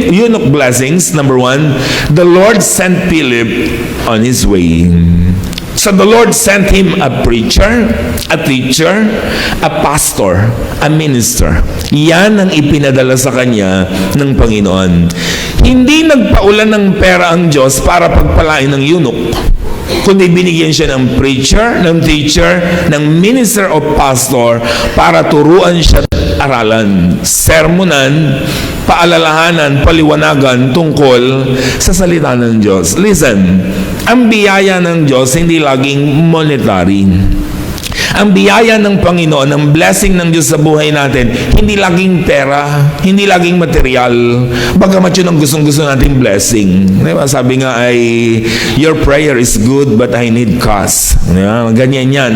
eunuch blessings. Number one, the Lord sent Philip on his way. So the Lord sent him a preacher, a teacher, a pastor, a minister. Yan ang ipinadala sa kanya ng Panginoon. Hindi nagpaulan ng pera ang Diyos para pagpalain ng eunuch, kundi binigyan siya ng preacher, ng teacher, ng minister o pastor para turuan siya aralan, sermonan, paalalahanan, paliwanagan tungkol sa salita ng Diyos. Listen, ang biyaya ng Diyos hindi laging monetary. Ang biyaya ng Panginoon, ang blessing ng Diyos sa buhay natin, hindi laging pera, hindi laging material. Bagamat yun ang gustong-gusto nating blessing. Diba? Sabi nga ay, your prayer is good but I need cash. Diba? Ganyan yan.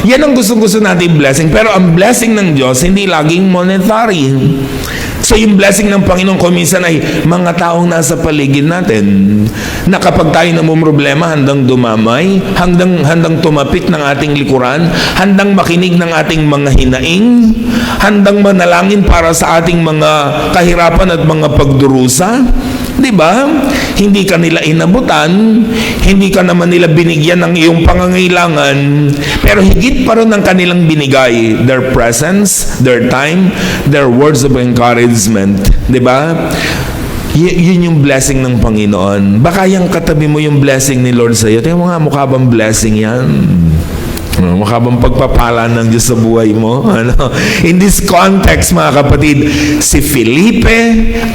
Yan ang gustong-gusto nating blessing. Pero ang blessing ng Diyos, hindi laging monetary. So yung blessing ng Panginoon kung minsan ay mga taong nasa paligid natin na kapag tayo namumroblema, handang dumamay, handang tumapik ng ating likuran, handang makinig ng ating mga hinaing, handang manalangin para sa ating mga kahirapan at mga pagdurusa. Diba? Hindi ka nila inabutan, hindi ka naman nila binigyan ng iyong pangangailangan, pero higit pa rin ang kanilang binigay, their presence, their time, their words of encouragement. Diba? Yun yung blessing ng Panginoon. Baka yung katabi mo yung blessing ni Lord sa iyo. Tingnan mo nga, mukha bang blessing yan? Mukha bang pagpapala ng Diyos sa buhay mo? In this context, mga kapatid, si Felipe,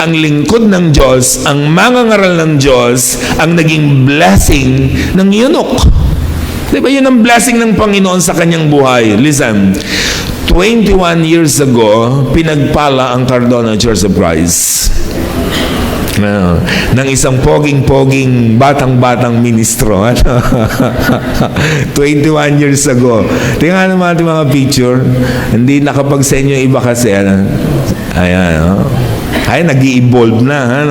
ang lingkod ng Diyos, ang mangangaral ng Diyos, ang naging blessing ng eunuch. Diba yun ang blessing ng Panginoon sa kanyang buhay? Listen, 21 years ago, pinagpala ang Cardona Church of Christ. Ng isang poging-poging batang-batang ministro. 21 years ago. Tingnan naman ating mga picture. Hindi nakapag-send yung iba kasi. Ayan. Ay, nag-i-evolve na.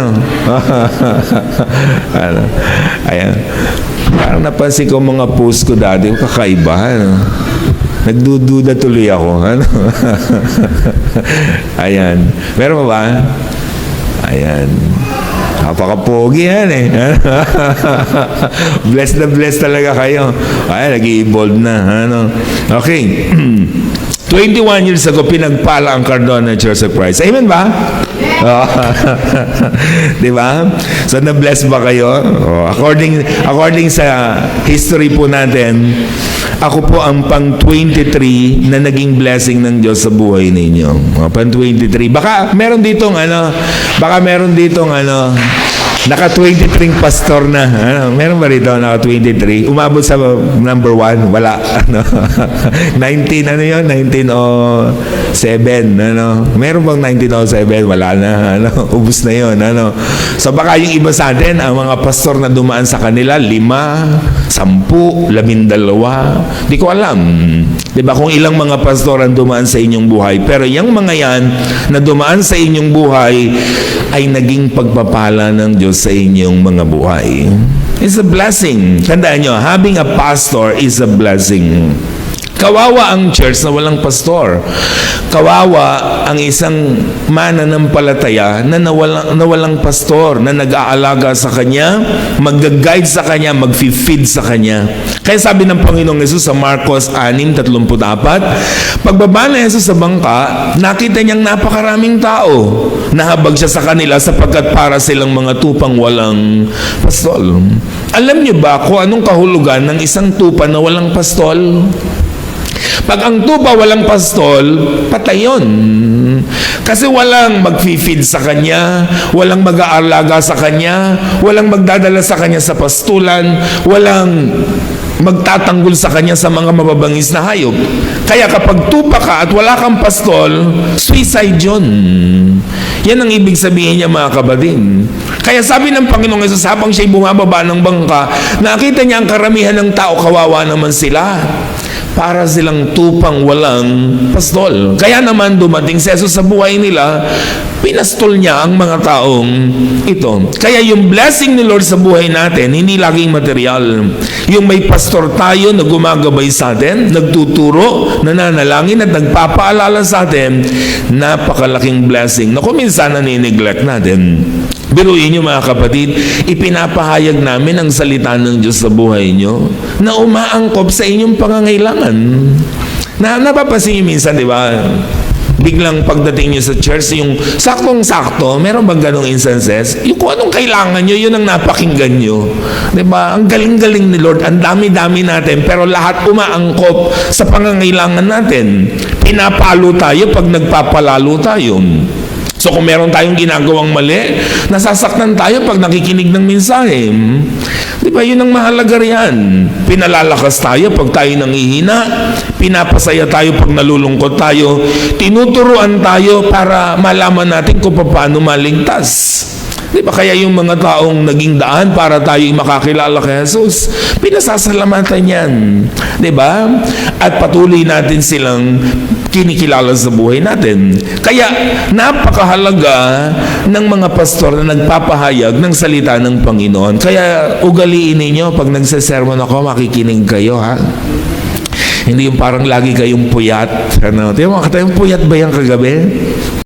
Ayan. Parang napansin ko mga post ko dati. Kakaiba. Nagdududa tuloy ako. Ayan. Meron ba? Ayan. Napaka-pogi yan eh. Blessed na blessed talaga kayo. Ay, nag-i-evolve na. Okay. 21 years ago, pinagpala ang Cardona Church of Christ. Amen ba? Diba? So, na-bless ba kayo? According sa history po natin, ako po ang pang 23 na naging blessing ng Diyos sa buhay ninyo. Pang 23. Baka meron ditong naka 23 pastor na. Meron ba rito naka 23? Umabot sa number 1? Wala. 19 yun? 1907. Meron bang 1907? Wala na. Ubus na yun. So baka yung iba sa atin, ang mga pastor na dumaan sa kanila, 5, 10, 12. Di ko alam. Diba kung ilang mga pastor ang dumaan sa inyong buhay. Pero yung mga yan na dumaan sa inyong buhay ay naging pagpapala ng Diyos sa inyong mga buhay. It's a blessing. Tandaan nyo, having a pastor is a blessing. Kawawa ang church na walang pastor. Kawawa ang isang mananampalataya na nawalang pastor, na nag-aalaga sa kanya, mag-guide sa kanya, mag-feed sa kanya. Kaya sabi ng Panginoong Yesus sa Marcos 6:34, pagbaba na Jesus sa bangka, nakita niyang napakaraming tao. Nahabag siya sa kanila sapagkat para silang mga tupang walang pastol. Alam niyo ba kung anong kahulugan ng isang tupa na walang pastol? Pag ang tupa walang pastol, patay yun. Kasi walang mag-feed sa kanya, walang mag-aalaga sa kanya, walang magdadala sa kanya sa pastulan, walang magtatanggol sa kanya sa mga mababangis na hayop. Kaya kapag tupa ka at wala kang pastol, suicide yun. Yan ang ibig sabihin niya, mga kapatid. Kaya sabi ng Panginoong Yesus, habang siya'y bumababa ng bangka, nakita niya ang karamihan ng tao, kawawa naman sila. para silang tupang walang pastol. Kaya naman dumating si Jesus sa buhay nila, pinastol niya ang mga taong ito. Kaya yung blessing ni Lord sa buhay natin, hindi laging material. Yung may pastor tayo na gumagabay sa atin, nagtuturo, nananalangin at nagpapaalala sa atin, napakalaking blessing na kung minsan nanineglect natin. Biruin nyo mga kapatid, ipinapahayag namin ang salita ng Diyos sa buhay nyo na umaangkop sa inyong pangangailangan. Napapansin nyo minsan, di ba? Biglang pagdating nyo sa church, yung saktong-sakto, meron bang ganong instances? Yung kung anong kailangan nyo, yun ang napakinggan nyo. Diba? Ang galing-galing ni Lord, ang dami-dami natin, pero lahat umaangkop sa pangangailangan natin. Pinapalo tayo pag nagpapalalo tayo. So kung meron tayong ginagawang mali, nasasaktan tayo pag nakikinig ng mensahe. Di ba? Yun ang mahalaga riyan. Pinalalakas tayo pag tayo nanghihina. Pinapasaya tayo pag nalulungkot tayo. Tinuturuan tayo para malaman natin kung paano maligtas. Di ba? Kaya yung mga taong naging daan para tayo makakilala kay Jesus, pinasasalamatan yan. Di ba? At patuloy natin silang kinikilala sa buhay natin. Kaya napakahalaga ng mga pastor na nagpapahayag ng salita ng Panginoon. Kaya ugaliin ninyo pag nagsesermon ako, makikinig kayo, ha? Hindi yung parang lagi kayong puyat. Ano? Yung puyat ba yung kagabi?